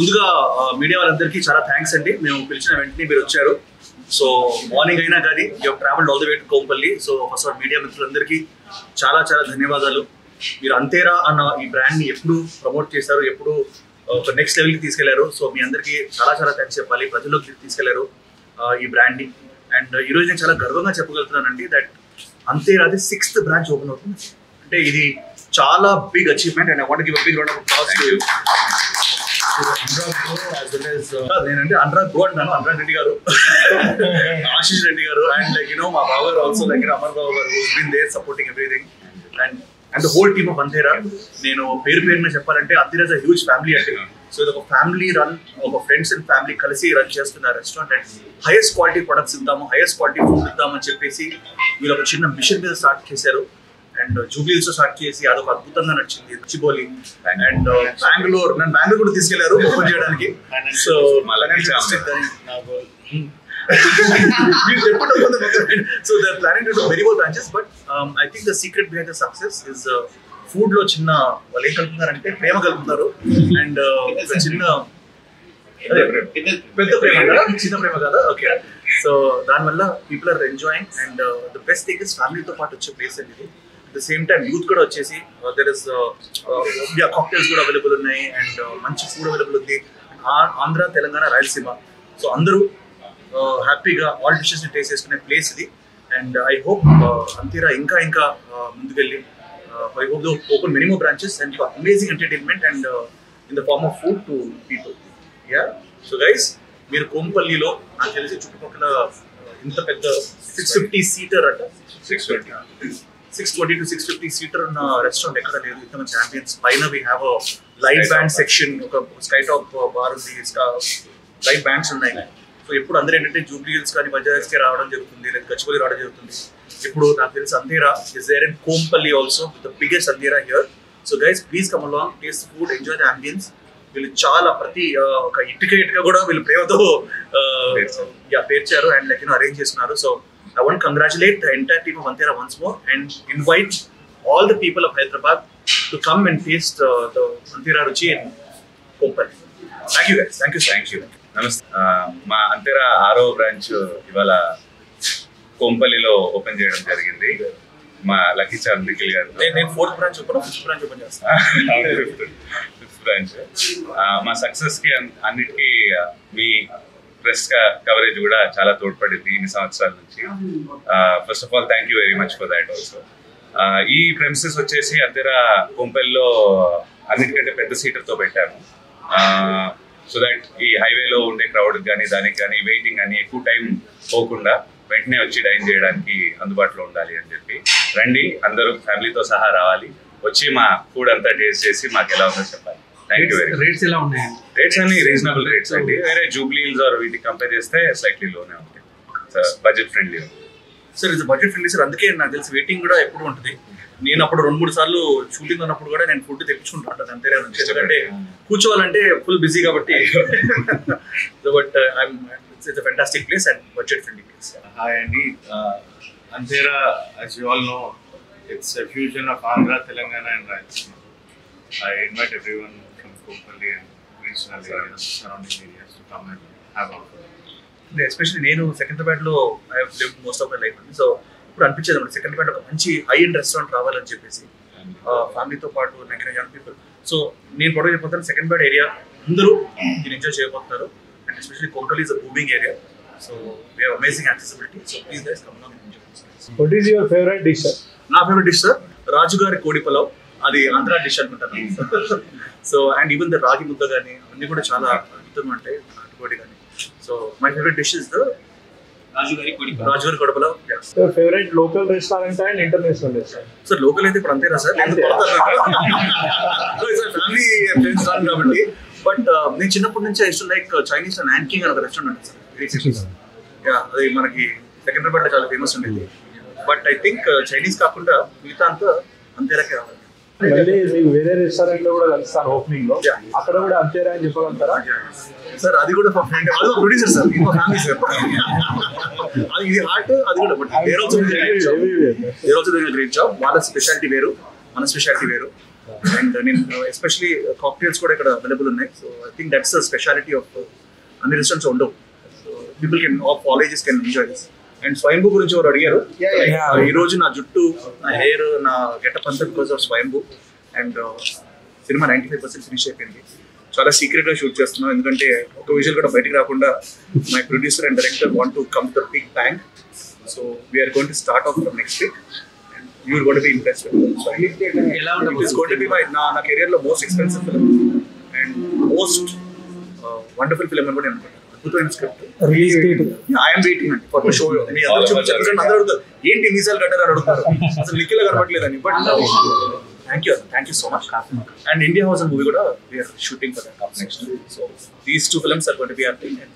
ముందుగా మీడియా వాళ్ళందరికీ చాలా థ్యాంక్స్ అండి. మేము పిలిచిన వెంటనే మీరు వచ్చారు. సో మార్నింగ్ అయినా కానీ you travelled all the way to Kompally. So first all media మిత్రులందరికీ చాలా చాలా ధన్యవాదాలు. మీరు అంతేరా అన్న ఈ బ్రాండ్ని ఎప్పుడు ప్రమోట్ చేశారు, ఎప్పుడు ఒక నెక్స్ట్ లెవెల్కి తీసుకెళ్లారు. సో మీ అందరికీ చాలా చాలా థ్యాంక్స్ చెప్పాలి. ప్రజల్లోకి తీసుకెళ్లారు ఈ బ్రాండ్ని. అండ్ ఈరోజు నేను చాలా గర్వంగా చెప్పగలుగుతున్నానండి దట్ అంతేరాది 6th బ్రాంచ్ ఓపెన్ అవుతుంది. అంటే ఇది చాలా big achievement and I want give a big round of applause to you. నేనంటే అనురాగ్ గో అంటాను. అనురాగ్ రెడ్డి గారు, ఆశీష్ రెడ్డి గారు అండ్ లైక్ మా బాబు గారు also like Amar Babu garu who's been there supporting everything and the whole team of Antera. నేను పేరున చెప్పాలంటే Antera is a huge family అంటే. సో ఇది ఒక ఫ్యామిలీ రన్, ఒక ఫ్రెండ్స్ అండ్ ఫ్యామిలీ కలిసి రన్ చేస్తున్న restaurant and highest quality products ఇద్దాము, హైయెస్ట్ క్వాలిటీ ఫుడ్ ఇద్దామని చెప్పేసి వీళ్ళు ఒక చిన్న మిషన్ మీద స్టార్ట్ చేశారు. అండ్ జూబ్లీహిల్స్ లో స్టార్ట్ చేసి అదొక అద్భుతంగా నచ్చింది. చిబోలి అండ్ బెంగళూరు, నన్ను బెంగళూరు కూడా తీసుకెళ్లారు ఓపెన్ చేయడానికి. So so they're planning to do very more branches, but I think the secret behind the success is food లో చిన్న వాళ్ళు ఏం కలుపుతున్నారంటే ప్రేమ కలుపుతున్నారు. అండ్ చిన్న పెద్ద ప్రేమ కదా, చిన్న ప్రేమ కదా. ఓకే, సో దానివల్ల people are enjoying and the best thing is ఫ్యామిలీతో పాటు వచ్చే ప్లేస్ అండి ఇది. At the same time youth కూడా వచ్చేసి దర్ ఇస్ కాక్టైల్స్ కూడా అవైలబుల్ ఉన్నాయి అండ్ మంచి ఫుడ్ అవైలబుల్ ఉంది. ఆంధ్ర, తెలంగాణ, రాయలసీమ, సో అందరూ హ్యాపీగా ఆల్ డిషెస్ ని టేస్ట్ చేసుకునే ప్లేస్ ఇది. అండ్ ఐ హోప్ అంతేరా ఇంకా ఇంకా ముందుకెళ్ళి I hope they open many more branches and amazing entertainment and in the form of food to people. Yeah, so guys మీరు కోంపల్లిలో నాకు తెలిసి చుట్టుపక్కల ఇంత పెద్ద 650 సీటర్ అంట, 620 to 650 సీటర్ ఉన్న రెస్టారెంట్ ఎక్కడ లేదు. ఇంత మంచి అంబియన్స్. పైన we have live band section, ఒక స్కై టాప్ బార్ ఉంది, లైవ్ బ్యాండ్స్ ఉన్నాయి. సో ఇప్పుడు అందరూ ఏంటంటే జూబ్లీహిల్స్ కానీ బజాజ్కి రావడం జరుగుతుంది, లేదా గచ్చిబౌలి రావడం జరుగుతుంది. ఇప్పుడు నాకు తెలిసి Antera is there in Kompally also, the biggest Antera here. So guys please come along, taste food, enjoy the ambience. వీళ్ళు చాలా ప్రతి ఒక ఇటుక కూడా వీళ్ళు ప్రేమతో పేర్చారు అండ్ లైక్ అరేంజ్ చేస్తున్నారు. So I want to congratulate the entire team of Antera once more and invite all the people of Hyderabad to come and taste the Antera Ruchi in Kompalli. Thank you guys. Thank you. Namaste. Ma Antera 6వ branch ఇవాళ కోంపల్లిలో open చేయడం జరిగింది. మా lucky charm Nikhil గారు. నేను 4th branch open, 5th branch open చేస్తాను. 5th branch. మా success కి అన్నిటికీ మీ ప్రెస్ కవరేజ్ కూడా చాలా తోడ్పడింది ఇన్ని సంవత్సరాల నుంచి. First of all thank you very much for that also. ఈ ప్రెమిసెస్ వచ్చేసి అంతేరా కోంపల్లిలో అన్నిటికంటే పెద్ద సీటర్తో పెట్టాము. సో దట్ ఈ హైవేలో ఉండే క్రౌడ్ కానీ దానికి కానీ వెయిటింగ్ కానీ ఎక్కువ టైం పోకుండా వెంటనే వచ్చి డైన్ చేయడానికి అందుబాటులో ఉండాలి అని చెప్పి. రండి, అందరూ ఫ్యామిలీతో సహా రావాలి, వచ్చి మా ఫుడ్ అంతా టేస్ట్ చేసి మాకు ఎలా ఉందో చెప్పాలి. Thank you very much. Rates ఎలా ఉన్నాయి? రేట్స్ అన్ని రీజనబుల్ రేట్స్ అండి. వేరే జూబ్లీహిల్స్ ఆర్ వీటికి కంపేర్ చేస్తే స్లైట్లీ లోనే ఉంటాయి. Budget friendly sir. ఇది బడ్జెట్ ఫ్రెండ్లీ సార్. అందుకే నాకు తెలిసి వెయిటింగ్ కూడా ఎప్పుడు ఉంటుంది. నేను అప్పుడు 2-3 సార్లు షూటింగ్ ఉన్నప్పుడు కూడా నేను ఫుడ్ తెప్పించుకుంటాను అంతేరా నుంచి, ఎందుకంటే కూర్చోవాలంటే ఫుల్ బిజీ కాబట్టి. But it's a fantastic place and budget friendly place. Hi Andy, Antera, as you all know, it's a fusion of Andhra, Telangana and Rayalaseema. I invite everyone from Kompalli and regional areas, surrounding areas to come and have our food. Especially నేను సెకండ్రాబాద్లో I have lived most of my life. So ఇప్పుడు అనిపించేది అన్నమాట సెకండ్రాబాద్ ఒక మంచి high end restaurant రావాలని చెప్పేసి ఫ్యామిలీతో పాటు యంగ్ పీపుల్. సో నేను ప్రొడక్ట్ చెప్పిపోతాను సెకండ్రాబాద్ ఏరియా అందరూ దీన్ని ఎంజాయ్ చేయబోతున్నారు. And especially Kompally is a booming area. So we have amazing accessibility. So please guys come on and enjoy. What is your favorite dish? నా favourite dish sir రాజుగారి కోడి పలావ్. అది Andhra dish అనుకుంటాను. So and even the రాగి ముద్ద కానీ అన్ని కూడా చాలా అద్భుతంగా ఉంటాయి, నాటుకోడి కానీ. So my favourite dish is the రాజుగారి కోడి pulao. Your favorite local restaurant and international restaurant? Sir local అయితే ఇప్పుడు అంతేనా సార్, ఫ్యామిలీ ఫ్రెండ్స్ రాను కాబట్టి. బట్ నేను చిన్నప్పటి నుంచి ఐ టు లైక్ చైనీస్ నాన్కింగ్ అని ఒక రెస్టారెంట్ ఉంటుంది సార్. అది మనకి సెకండ్రాబాద్ లో చాలా ఫేమస్ ఉండేది. బట్ ఐ థింక్ చైనీస్ కాకుండా మిగతా అంతా అంతేరాకే రావాలి. మళ్ళీ మీకు వేరే రెస్టారెంట్ లో కూడా కలుస్తాను ఓపెనింగ్ లో, అక్కడ కూడా అంతేరా అని చెప్పగలుగుతారా సార్? అది కూడా ఫ్రెండ్, అది ప్రొడ్యూసర్ సార్, ఇంకో ఫ్యామిలీ సార్. అది ఇది హార్ట్, అది కూడా. But they're also doing great job. వాళ్ళ స్పెషాలిటీ వేరు, మన స్పెషాలిటీ వేరు. అండ్ నేను ఎస్పెషలీ కాక్టైల్స్ కూడా ఇక్కడ అవైలబుల్ ఉన్నాయి. So I think that's the speciality of అన్ని రెస్టారెంట్స్ ఉండవు. So people can of all ages can enjoy this. And స్వయంభూ గురించి ఎవరు అడిగారు. ఈ రోజు నా జుట్టు, నా హెయిర్, నా గెటప్ అంతా because of Swayambhu. And cinema 95% finish అయిపోయింది. చాలా సీక్రెట్ గా షూట్ చేస్తున్నాం, ఎందుకంటే ఒక విజువల్ కూడా బయటకు రాకుండా my producer and director want to come to the big bang. So we're going to start off from next week. You are going to be impressed with it. So it is going to be నా career లో most expensive film and most wonderful film అని కూడా నేను అనుకుంటాను. అద్భుతమైన script. Release date I'm waiting అండి for the show. మీ అందరూ అందరూ అడుగుతారు ఏంటి మీసాలు కట్టారు అని అడుగుతారు, అసలు నిఖిల్ కనబడలేదని. But thank you so much. And India House movie కూడా we're shooting for that next. So these 2 films are going to be our thing. And